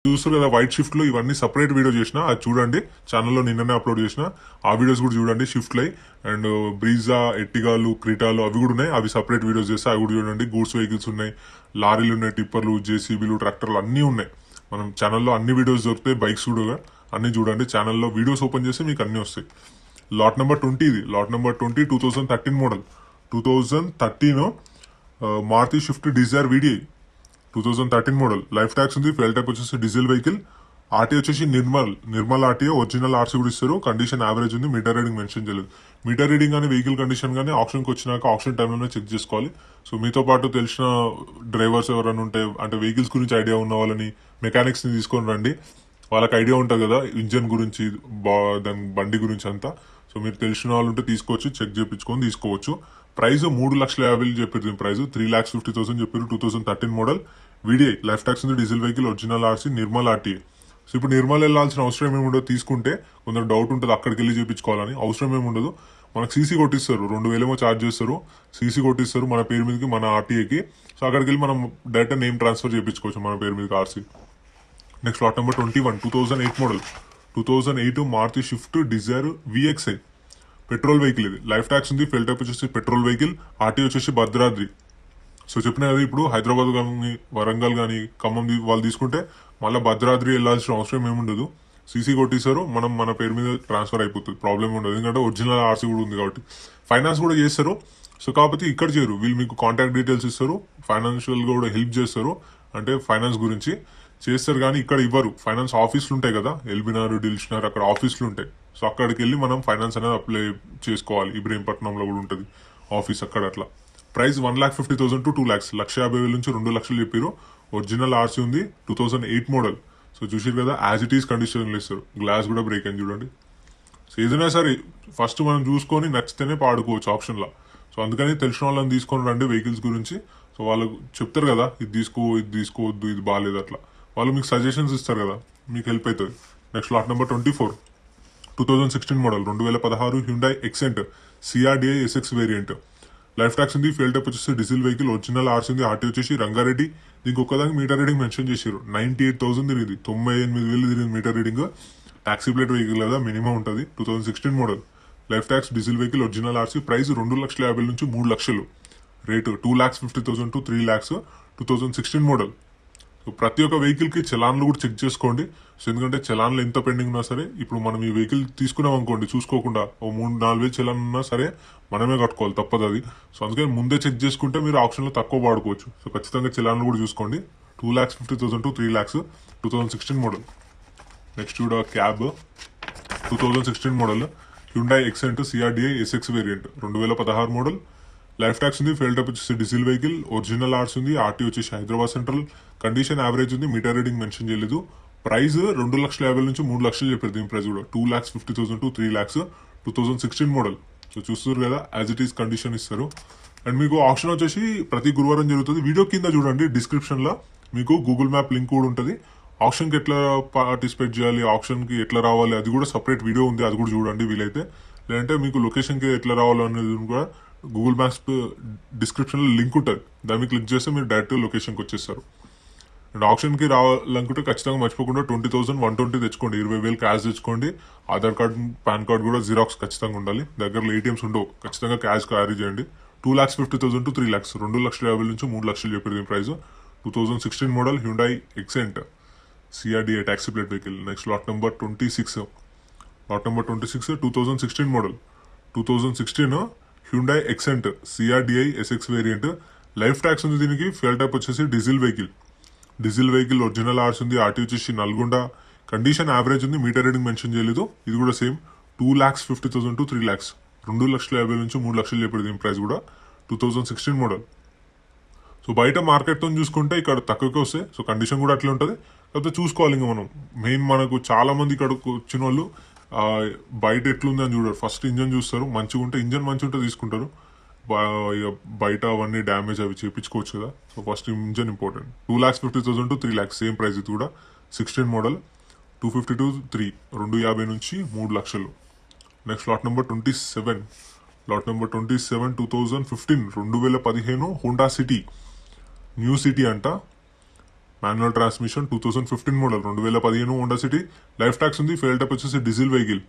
చూస్తారు కదా white shift లో ఇవన్నీ సపరేట్ వీడియో చేసిన అది చూడండి, ఛానల్లో నిన్ననే అప్లోడ్ చేసిన ఆ వీడియోస్ కూడా చూడండి. షిఫ్ట్ లై అండ్ బ్రీజా, ఎట్టిగాలు, క్రీటాలు అవి కూడా ఉన్నాయి, అవి సపరేట్ వీడియోస్ చేస్తే అవి కూడా చూడండి. గూడ్స్ వెహికల్స్ ఉన్నాయి, లారీలు ఉన్నాయి, టిప్పర్లు, జేసీబీలు, ట్రాక్టర్లు అన్నీ ఉన్నాయి. మనం ఛానల్లో అన్ని వీడియోస్ దొరుకుతాయి, బైక్స్ కూడా అన్ని చూడండి. ఛానల్లో వీడియోస్ ఓపెన్ చేస్తే మీకు అన్ని వస్తాయి. లాట్ నెంబర్ 20 ఇది, lot number 20 2013 model. 2013 Maruti Swift Dzire VDI 2013 model. Life tax ఉంది. ఫెయిల్ టైప్ వచ్చేసి డీజిల్ వెహికల్. ఆర్టీ వచ్చేసి నిర్మల్ ఆర్టీ, ఒరిజినల్ ఆర్సీ కూడా ఇస్తారు. కండిషన్ యావరేజ్ ఉంది. మీటర్ రీడింగ్ మెన్షన్ చేయలేదు. మీటర్ రీడింగ్ కానీ వెహికల్ కండిషన్ కానీ ఆప్షన్కి వచ్చినాక ఆప్షన్ టైంలోనే చెక్ చేసుకోవాలి. సో మీతో పాటు తెలిసిన డ్రైవర్స్ ఎవరైనా ఉంటే, అంటే వెహికల్స్ గురించి ఐడియా ఉన్న వాళ్ళని, మెకానిక్స్ని తీసుకొని రండి. వాళ్ళకి ఐడియా ఉంటుంది కదా ఇంజన్ గురించి, దాని బండి గురించి అంతా. సో మీరు తెలిసిన వాళ్ళు ఉంటే తీసుకోవచ్చు, చెక్ చేయించుకొని తీసుకోవచ్చు. ప్రైస్ 3,50,000 చెప్పారు. దీని ప్రైస్ 3,50,000 చెప్పారు. 2013 మోడల్ వీడిఐ. లైఫ్ ట్యాక్స్ ఉంది. Diesel vehicle, original RC, Nirmal RTA. So ఇప్పుడు నిర్మల్ వెళ్ళాల్సిన అవసరం ఏముండదు. తీసుకుంటే కొందరు డౌట్ ఉంటుంది అక్కడికి వెళ్ళి చేయించుకోవాలని. అవసరం ఏముండదు. మనకు సీసీ కొట్టిస్తారు, 2,000 ఏమో ఛార్జ్ చేస్తారు. సీసీ కొట్టిస్తారు మన పేరు మీదకి, మన ఆర్టీఏకి. సో అక్కడికి వెళ్ళి మనం డైరెక్ట్ నేమ్ ట్రాన్స్ఫర్ చేయించుకోవచ్చు మన పేరు మీదకి RC. Next lot number 21 2008 model. 2008 Maruti Swift Dzire VXI petrol vehicle. ఇది లైఫ్ ట్యాక్స్ ఉంది. ఫెయిల్ టైప్ వచ్చేసి పెట్రోల్ వెహికల్. ఆర్టీ వచ్చేసి భద్రాద్రి. సో చెప్పిన కదా, ఇప్పుడు హైదరాబాద్ కానీ, వరంగల్ కానీ, ఖమ్మం వాళ్ళు తీసుకుంటే మళ్ళీ భద్రాద్రి వెళ్ళాల్సిన అవసరం ఏముండదు. సీసీ కొట్టేశారు, మనం మన పేరు మీద ట్రాన్స్ఫర్ అయిపోతుంది, ప్రాబ్లం ఉండదు. ఎందుకంటే ఒరిజినల్ ఆర్సీ కూడా ఉంది కాబట్టి. ఫైనాన్స్ కూడా చేస్తారు. సో కాకపోతే ఇక్కడ చేయరు, వీళ్ళు మీకు కాంటాక్ట్ డీటెయిల్స్ ఇస్తారు, ఫైనాన్షియల్గా కూడా హెల్ప్ చేస్తారు, అంటే ఫైనాన్స్ గురించి చేస్తారు. కానీ ఇక్కడ ఇవ్వరు. ఫైనాన్స్ ఆఫీసులు ఉంటాయి కదా, ఎల్బినార్, డిల్షనర్, అక్కడ ఆఫీసులు ఉంటాయి. సో అక్కడికి వెళ్ళి మనం ఫైనాన్స్ అనేది అప్లై చేసుకోవాలి. ఇబ్రహీంపట్నంలో కూడా ఉంటుంది ఆఫీస్, అక్కడ అట్లా. ప్రైస్ 1,50,000 to 2,00,000, 1,50,000 నుంచి 2,00,000 చెప్పారు. ఒరిజినల్ ఆర్సీ ఉంది. 2008 మోడల్. సో చూసారు కదా, యాజ్ ఇట్ ఈస్ కండిషన్లు ఇస్తారు. గ్లాస్ కూడా బ్రేక్ అయింది చూడండి. సో ఏదైనా సరే ఫస్ట్ మనం చూసుకొని నచ్చితేనే పాడుకోవచ్చు ఆప్షన్లో. సో అందుకని తెలిసిన వాళ్ళని తీసుకొని రండి వెహికల్స్ గురించి. సో వాళ్ళు చెప్తారు కదా, ఇది తీసుకో, ఇది తీసుకోవద్దు, ఇది బాగాలేదు, అట్లా వాళ్ళు మీకు సజెషన్స్ ఇస్తారు కదా, మీకు హెల్ప్ అవుతుంది. Next lot number 24 2016 model. 2016 Hyundai Xcent CRDi SX variant. Life tax ఉంది. ఫెయిల్ టైప్ వచ్చేసి డీజిల్ వెహికల్, ఒరిజినల్ ఆర్సీ ఉంది. ఆర్టీ వచ్చేసి రంగారెడ్డి. దీనికి ఒక్కదానికి మీటర్ రీడింగ్ మెన్షన్ చేశారు. 98,000 తిరిగింది, 98,000 తిరిగింది meter reading. Taxi plate vehicle కదా, మినిమం ఉంటుంది. 2016 model. Life tax, diesel vehicle, original RC. Price 2,50,000 నుంచి 3,00,000. Rate 2,50,000 to 3,00,000. 2016 మోడల్. సో ప్రతి ఒక్క వెహికల్కి చలాన్లు కూడా చెక్ చేసుకోండి. సో ఎందుకంటే చలాన్లు ఎంత పెండింగ్ ఉన్నా సరే, ఇప్పుడు మనం ఈ వెహికల్ తీసుకున్నాం అనుకోండి, చూసుకోకుండా ఓ 3-4 చలాన్ ఉన్నా సరే మనమే కట్టుకోవాలి, తప్పదు అది. సో అందుకని ముందే చెక్ చేసుకుంటే మీరు ఆప్షన్లో తక్కువ వాడుకోవచ్చు. సో ఖచ్చితంగా చలాన్లు కూడా చూసుకోండి. 2,50,000 to 3,00,000. 2016 మోడల్. నెక్స్ట్ కూడా cab. 2016 model Hyundai Xcent CRDi SX variant. 2016 model. Life tax ఉంది. ఫెయిల్ టైప్ వచ్చేసి డీజిల్ వెహికల్, ఒరిజినల్ ఆర్సీ ఉంది. ఆర్టీ వచ్చేసి హైదరాబాద్ సెంట్రల్. కండిషన్ యావరేజ్ ఉంది. మీటర్ రీడింగ్ మెన్షన్ చేయలేదు. ప్రైస్ 2,50,000 నుంచి 3,00,000 చెప్పారు. దీని ప్రైస్ కూడా 2,50,000 to 3,00,000. 2016 మోడల్. సో చూస్తారు కదా, యాజ్ ఇట్ ఈస్ కండిషన్ ఇస్తారు. అండ్ మీకు ఆప్షన్ వచ్చేసి ప్రతి గురువారం జరుగుతుంది. వీడియో కింద చూడండి, డిస్క్రిప్షన్లో మీకు గూగుల్ మ్యాప్ లింక్ కూడా ఉంటుంది. ఆప్షన్కి ఎట్లా పార్టిసిపేట్ చేయాలి, ఆప్షన్కి ఎట్లా రావాలి, అది కూడా సపరేట్ వీడియో ఉంది, అది కూడా చూడండి వీలైతే. లేదంటే మీకు లొకేషన్కి ఎట్లా రావాలి అనేది కూడా గూగుల్ మ్యాప్స్ డిస్క్రిప్షన్లో లింక్ ఉంటుంది. దాన్ని క్లిక్ చేస్తే మీరు డైరెక్ట్ లొకేషన్కి వచ్చేస్తారు. అండ్ ఆప్షన్కి రావాలనుకుంటే ఖచ్చితంగా మర్చిపోకుండా 20,000 120 తెచ్చుకోండి. 20,000 క్యాష్ తెచ్చుకోండి. ఆధార్ కార్డ్, పాన్ కార్డ్ కూడా జిరాక్స్ ఖచ్చితంగా ఉండాలి. దగ్గరలో ఏటీఎంస్ ఉండవు, ఖచ్చితంగా క్యాష్ క్యారీ చేయండి. 2,50,000 to 3,00,000. 2,50,000 నుంచి 3,00,000 చెప్పారు దీని price. 2016 model Hyundai Xcent CRDi taxi plate vehicle. Next lot number 26. Lot number 26 2016 model. 2016 Hyundai Xcent CRDi SX variant. Life tax ఉంది దీనికి. ఫ్యూయల్ టైప్ వచ్చేసి diesel vehicle. Diesel vehicle, original RC ఉంది. RT వచ్చేసి Nalgonda. Condition average ఉంది. Meter reading mention చేయలేదు. ఇది కూడా same 2,50,000 to 3,00,000. 2,50,000 నుంచి 3,00,000 చెప్పారు దీని ప్రైస్ కూడా. 2016 మోడల్. సో బయట మార్కెట్తో చూసుకుంటే ఇక్కడ తక్కువకే వస్తాయి. సో కండిషన్ కూడా అట్లే ఉంటుంది. కాకపోతే చూసుకోవాలి ఇంకా మనం. మెయిన్ మనకు చాలా మంది ఇక్కడికి వచ్చిన వాళ్ళు బయట ఎట్లుంది అని చూడరు. ఫస్ట్ ఇంజన్ చూస్తారు, మంచిగా ఉంటే, ఇంజన్ మంచిగా ఉంటే తీసుకుంటారు. బయట అవన్నీ డ్యామేజ్ అవి చేయించుకోవచ్చు కదా. So first engine important. 2,50,000 to 3,00,000 same price. ఇది కూడా 16 మోడల్. 250 to 3, 250 నుంచి 3,00,000. Next lot number 27. Lot number 27 2015 Honda City, new City అంట. Manual transmission 2015 model 2015 Honda City. Life tax ఉంది. ఫెయిల్ టైప్ వచ్చేసి డీజిల్ వెహికల్.